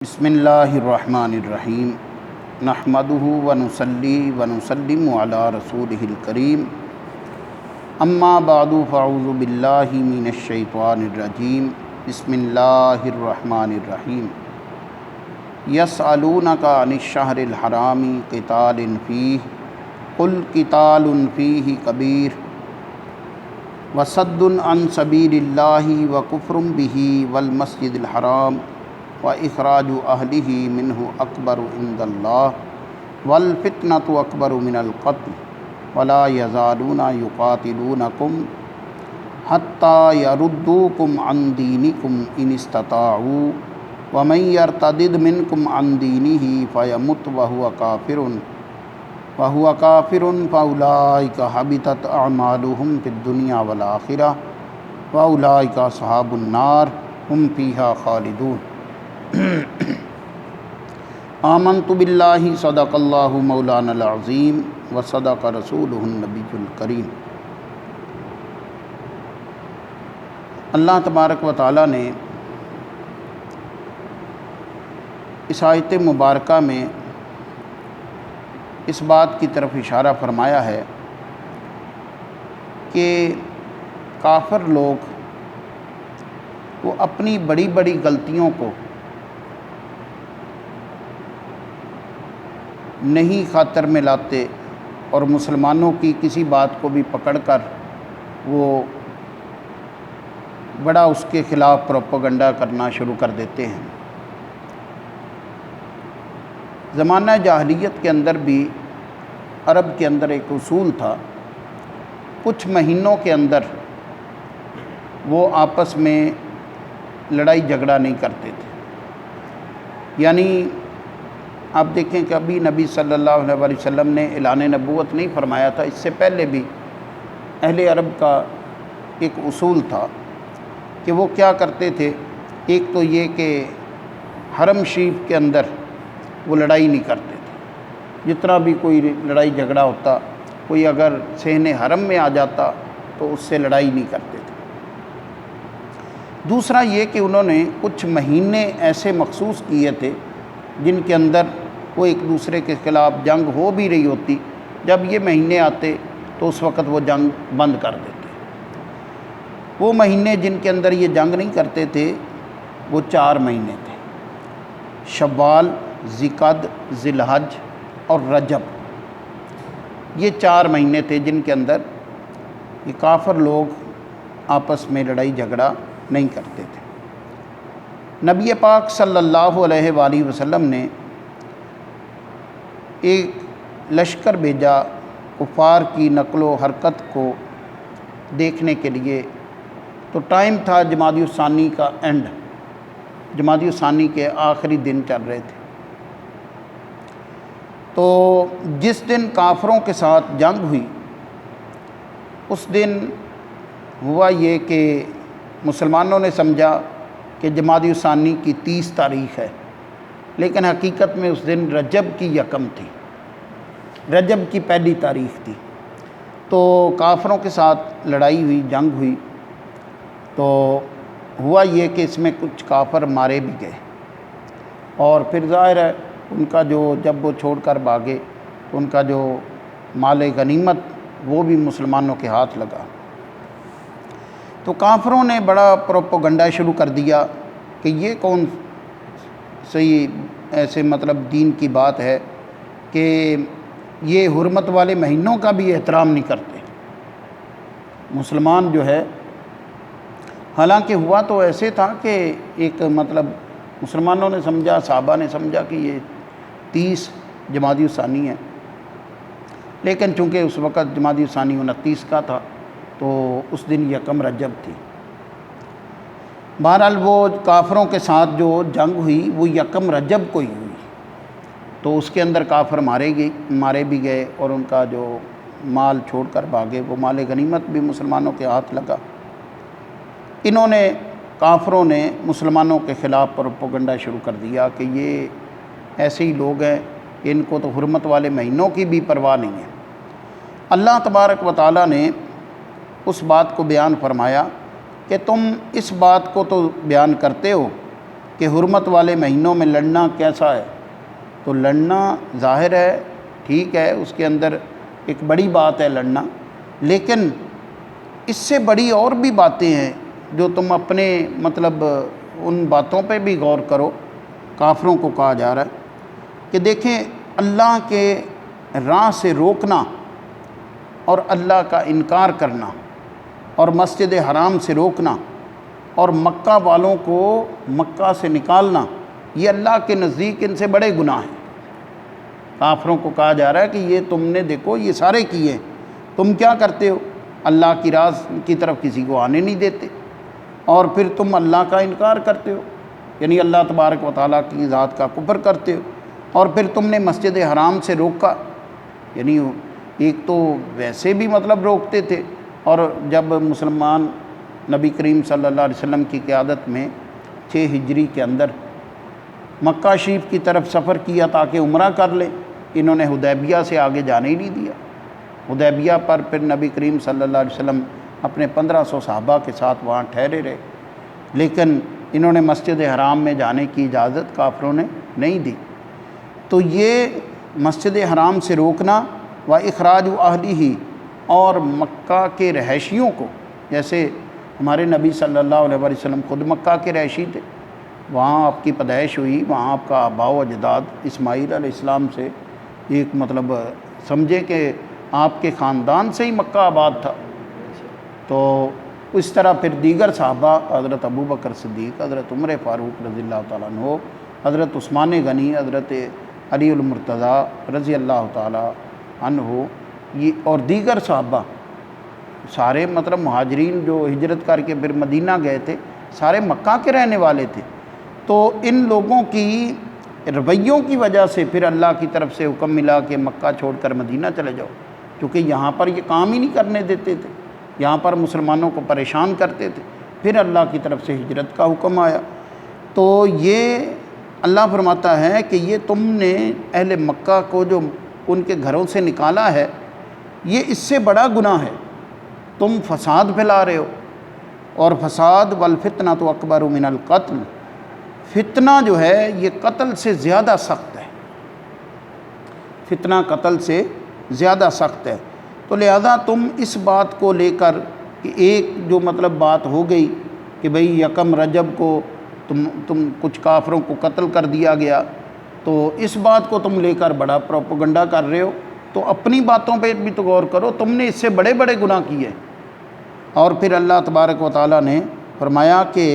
بسم اللہ الرحمن الرحیم نحمدہ ونصلی ونسلم علی رسولہ الکریم اما بعد فاعوذ باللہ من الشیطان الرجیم بسم اللہ الرحمن الرحیم یسألونک عن الشہر الحرام قتال فیہ قل قتال فیہ کبیر وصد عن سبیل اللہ وکفر بہ والمسجد الحرام وَإِخْرَاجُ أَهْلِهِ مِنْهُ أَكْبَرُ عِنْدَ اللَّهِ وَالْفِتْنَةُ أَكْبَرُ مِنَ الْقَتْلِ وَلَا يَزَالُونَ يُقَاتِلُونَكُمْ حَتَّى يَرُدُّوكُمْ عَنْ دِينِكُمْ إِنِ اسْتَطَاعُوا وَمَنْ يَرْتَدِدْ مِنْكُمْ عَنْ دِينِهِ فَيَمُتْ وَهُوَ كَافِرٌ فَأُولَئِكَ حَبِطَتْ أَعْمَالُهُمْ فِي الدُّنْيَا وَالْآخِرَةِ وَأُولَئِكَ أَصْحَابُ النَّارِ هُمْ فِيهَا خَالِدُونَ آمنت باللہ صدق اللہ مولانا العظیم وصدق رسولہ النبی الکریم۔ اللہ تبارک و تعالیٰ نے اس آیت مبارکہ میں اس بات کی طرف اشارہ فرمایا ہے کہ کافر لوگ وہ اپنی بڑی بڑی غلطیوں کو نہیں خاطر میں لاتے اور مسلمانوں کی کسی بات کو بھی پکڑ کر وہ بڑا اس کے خلاف پروپیگنڈا کرنا شروع کر دیتے ہیں۔ زمانہ جاہلیت کے اندر بھی عرب کے اندر ایک اصول تھا، کچھ مہینوں کے اندر وہ آپس میں لڑائی جھگڑا نہیں کرتے تھے۔ یعنی آپ دیکھیں کہ ابھی نبی صلی اللہ علیہ وسلم نے اعلان نبوت نہیں فرمایا تھا، اس سے پہلے بھی اہل عرب کا ایک اصول تھا کہ وہ کیا کرتے تھے، ایک تو یہ کہ حرم شریف کے اندر وہ لڑائی نہیں کرتے تھے، جتنا بھی کوئی لڑائی جھگڑا ہوتا، کوئی اگر صحن حرم میں آ جاتا تو اس سے لڑائی نہیں کرتے تھے۔ دوسرا یہ کہ انہوں نے کچھ مہینے ایسے مخصوص کیے تھے جن کے اندر وہ ایک دوسرے کے خلاف جنگ ہو بھی رہی ہوتی، جب یہ مہینے آتے تو اس وقت وہ جنگ بند کر دیتے۔ وہ مہینے جن کے اندر یہ جنگ نہیں کرتے تھے وہ 4 مہینے تھے، شوال، ذی-القعدہ، ذی الحج اور رجب۔ یہ 4 مہینے تھے جن کے اندر یہ کافر لوگ آپس میں لڑائی جھگڑا نہیں کرتے تھے۔ نبی پاک صلی اللہ علیہ وآلہ وسلم نے ایک لشکر بھیجا کفار کی نقل و حرکت کو دیکھنے کے لیے، تو ٹائم تھا جمادی الثانی کا اینڈ، جمادی الثانی کے آخری دن چل رہے تھے۔ تو جس دن کافروں کے ساتھ جنگ ہوئی اس دن ہوا یہ کہ مسلمانوں نے سمجھا کہ جمادی الثانی کی 30 تاریخ ہے، لیکن حقیقت میں اس دن رجب کی یکم تھی، رجب کی پہلی تاریخ تھی۔ تو کافروں کے ساتھ لڑائی ہوئی، جنگ ہوئی، تو ہوا یہ کہ اس میں کچھ کافر مارے بھی گئے، اور پھر ظاہر ہے ان کا جو جب وہ چھوڑ کر بھاگے ان کا جو مال غنیمت وہ بھی مسلمانوں کے ہاتھ لگا۔ تو کافروں نے بڑا پروپیگنڈا شروع کر دیا کہ یہ کون صحیح ایسے مطلب دین کی بات ہے کہ یہ حرمت والے مہینوں کا بھی احترام نہیں کرتے مسلمان جو ہے۔ حالانکہ ہوا تو ایسے تھا کہ ایک مطلب مسلمانوں نے سمجھا، صحابہ نے سمجھا کہ یہ 30 جمادی الثانی ہے، لیکن چونکہ اس وقت جمادی الثانی 29 کا تھا تو اس دن یکم رجب تھی۔ بہرحال وہ کافروں کے ساتھ جو جنگ ہوئی وہ یکم رجب کو ہی ہوئی، تو اس کے اندر کافر مارے بھی گئے اور ان کا جو مال چھوڑ کر بھاگے وہ مال غنیمت بھی مسلمانوں کے ہاتھ لگا۔ انہوں نے کافروں نے مسلمانوں کے خلاف پروپیگنڈا شروع کر دیا کہ یہ ایسے ہی لوگ ہیں، ان کو تو حرمت والے مہینوں کی بھی پرواہ نہیں ہے۔ اللہ تبارک و تعالیٰ نے اس بات کو بیان فرمایا کہ تم اس بات کو تو بیان کرتے ہو کہ حرمت والے مہینوں میں لڑنا کیسا ہے، تو لڑنا ظاہر ہے ٹھیک ہے، اس کے اندر ایک بڑی بات ہے لڑنا، لیکن اس سے بڑی اور بھی باتیں ہیں جو تم اپنے مطلب ان باتوں پہ بھی غور کرو۔ کافروں کو کہا جا رہا ہے کہ دیکھیں اللہ کے راہ سے روکنا اور اللہ کا انکار کرنا اور مسجد حرام سے روکنا اور مکہ والوں کو مکہ سے نکالنا، یہ اللہ کے نزدیک ان سے بڑے گناہ ہیں۔ کافروں کو کہا جا رہا ہے کہ یہ تم نے دیکھو یہ سارے کیے، تم کیا کرتے ہو؟ اللہ کی راز کی طرف کسی کو آنے نہیں دیتے، اور پھر تم اللہ کا انکار کرتے ہو، یعنی اللہ تبارک و تعالیٰ کی ذات کا کفر کرتے ہو، اور پھر تم نے مسجد حرام سے روکا، یعنی ایک تو ویسے بھی مطلب روکتے تھے، اور جب مسلمان نبی کریم صلی اللہ علیہ وسلم کی قیادت میں 6 ہجری کے اندر مکہ شریف کی طرف سفر کیا تاکہ عمرہ کر لیں، انہوں نے حدیبیہ سے آگے جانے ہی نہیں دیا۔ حدیبیہ پر پھر نبی کریم صلی اللہ علیہ وسلم اپنے 1500 صحابہ کے ساتھ وہاں ٹھہرے رہے، لیکن انہوں نے مسجد حرام میں جانے کی اجازت کافروں نے نہیں دی۔ تو یہ مسجد حرام سے روکنا و اخراج اہلہ، اور مکہ کے رہائشیوں کو، جیسے ہمارے نبی صلی اللہ علیہ وسلم خود مکہ کے رہائشی تھے، وہاں آپ کی پیدائش ہوئی، وہاں آپ کا آباء و اجداد اسماعیل علیہ السلام سے ایک مطلب سمجھے کہ آپ کے خاندان سے ہی مکہ آباد تھا۔ تو اس طرح پھر دیگر صحابہ، حضرت ابوبکر صدیق، حضرت عمر فاروق رضی اللہ تعالیٰ عنہ، حضرت عثمان غنی، حضرت علی المرتضیٰ رضی اللہ تعالیٰ عنہ، یہ اور دیگر صحابہ سارے مطلب مہاجرین جو ہجرت کر کے پھر مدینہ گئے تھے، سارے مکہ کے رہنے والے تھے۔ تو ان لوگوں کی رویوں کی وجہ سے پھر اللہ کی طرف سے حکم ملا کہ مکہ چھوڑ کر مدینہ چلے جاؤ، کیونکہ یہاں پر یہ کام ہی نہیں کرنے دیتے تھے، یہاں پر مسلمانوں کو پریشان کرتے تھے۔ پھر اللہ کی طرف سے ہجرت کا حکم آیا۔ تو یہ اللہ فرماتا ہے کہ یہ تم نے اہل مکہ کو جو ان کے گھروں سے نکالا ہے، یہ اس سے بڑا گناہ ہے، تم فساد پھیلا رہے ہو، اور فساد والفتنہ تو اکبر من القتل، فتنہ جو ہے یہ قتل سے زیادہ سخت ہے، فتنہ قتل سے زیادہ سخت ہے۔ تو لہذا تم اس بات کو لے کر کہ ایک جو مطلب بات ہو گئی کہ بھئی یکم رجب کو تم کچھ کافروں کو قتل کر دیا گیا، تو اس بات کو تم لے کر بڑا پروپیگنڈا کر رہے ہو، تو اپنی باتوں پہ بھی تو غور کرو، تم نے اس سے بڑے بڑے گناہ کیے۔ اور پھر اللہ تبارک و تعالیٰ نے فرمایا کہ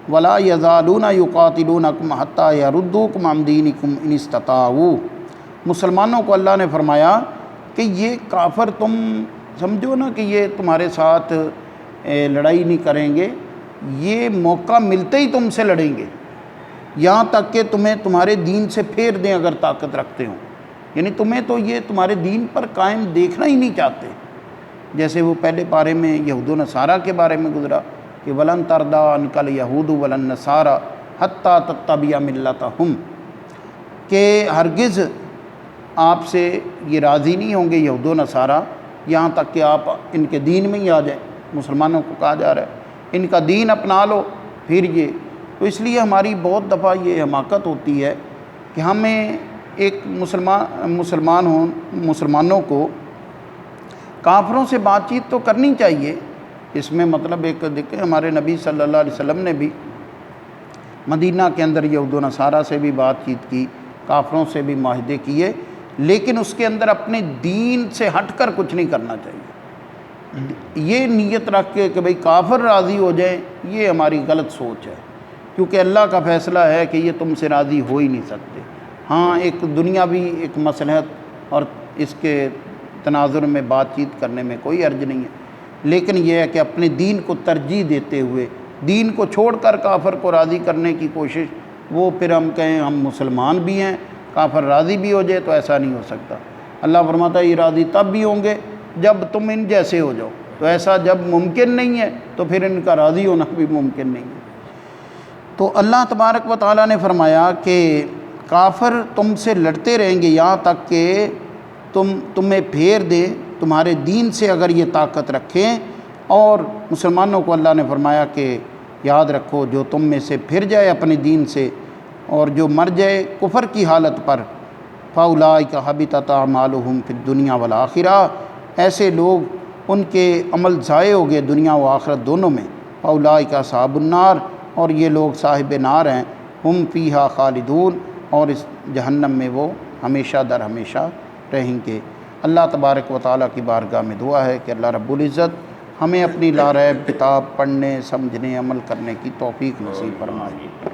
وَلَا يَزَالُونَ يُقَاتِلُونَكُمْ حَتَّى يَرُدُّوكُمْ عَنْ دِينِكُمْ إِنِ اسْتَطَاعُوا۔ مسلمانوں کو اللہ نے فرمایا کہ یہ کافر تم سمجھو نا کہ یہ تمہارے ساتھ لڑائی نہیں کریں گے، یہ موقع ملتے ہی تم سے لڑیں گے، یہاں تک کہ تمہیں تمہارے دین سے پھیر دیں اگر طاقت رکھتے ہوں، یعنی تمہیں تو یہ تمہارے دین پر قائم دیکھنا ہی نہیں چاہتے۔ جیسے وہ پہلے پارے میں یہود و نصارہ کے بارے میں گزرا کہ وَلَن تَرْضَىٰ عَنْكَ الْيَهُودُ وَلَا النَّصَارَىٰ حَتَّىٰ تَتَّبِعَ مِلَّتَهُمْ، کہ ہرگز آپ سے یہ راضی نہیں ہوں گے یہود و نصارہ یہاں تک کہ آپ ان کے دین میں ہی آ جائیں۔ مسلمانوں کو کہا جا رہا ہے ان کا دین اپنا لو، پھر یہ تو اس لیے ہماری بہت دفعہ یہ حماقت ہوتی ہے کہ ہمیں ایک مسلمانوں کو کافروں سے بات چیت تو کرنی چاہیے۔ اس میں مطلب ایک دیکھیں ہمارے نبی صلی اللہ علیہ وسلم نے بھی مدینہ کے اندر یہود و نصارہ سے بھی بات چیت کی، کافروں سے بھی معاہدے کیے، لیکن اس کے اندر اپنے دین سے ہٹ کر کچھ نہیں کرنا چاہیے۔ یہ نیت رکھ کے کہ بھئی کافر راضی ہو جائیں، یہ ہماری غلط سوچ ہے، کیونکہ اللہ کا فیصلہ ہے کہ یہ تم سے راضی ہو ہی نہیں سکتے۔ ہاں ایک دنیاوی ایک مصلحت اور اس کے تناظر میں بات چیت کرنے میں کوئی حرج نہیں ہے، لیکن یہ ہے کہ اپنے دین کو ترجیح دیتے ہوئے دین کو چھوڑ کر کافر کو راضی کرنے کی کوشش، وہ پھر ہم کہیں ہم مسلمان بھی ہیں کافر راضی بھی ہو جائے، تو ایسا نہیں ہو سکتا۔ اللہ فرماتا ہے یہ راضی تب بھی ہوں گے جب تم ان جیسے ہو جاؤ، تو ایسا جب ممکن نہیں ہے تو پھر ان کا راضی ہونا بھی ممکن نہیں ہے۔ تو اللہ تبارک و تعالیٰ نے فرمایا کہ کافر تم سے لڑتے رہیں گے یہاں تک کہ تمہیں پھیر دیں تمہارے دین سے اگر یہ طاقت رکھیں، اور مسلمانوں کو اللہ نے فرمایا کہ یاد رکھو جو تم میں سے پھر جائے اپنے دین سے اور جو مر جائے کفر کی حالت پر، فَأُولَٰئِکَ حَبِطَتْ أَعْمَالُهُمْ فِي الدُّنْيَا وَالْآخِرَةِ، ایسے لوگ ان کے عمل ضائع ہو گئے دنیا و آخرت دونوں میں۔ فَأُولَٰئِکَ أَصْحَابُ النَّارِ، اور یہ لوگ صاحب نار ہیں، ہم فیہا خالدون، اور اس جہنم میں وہ ہمیشہ در ہمیشہ رہیں گے۔ اللہ تبارک و تعالیٰ کی بارگاہ میں دعا ہے کہ اللہ رب العزت ہمیں اپنی لا ریب کتاب پڑھنے، سمجھنے، عمل کرنے کی توفیق نصیب فرمائے۔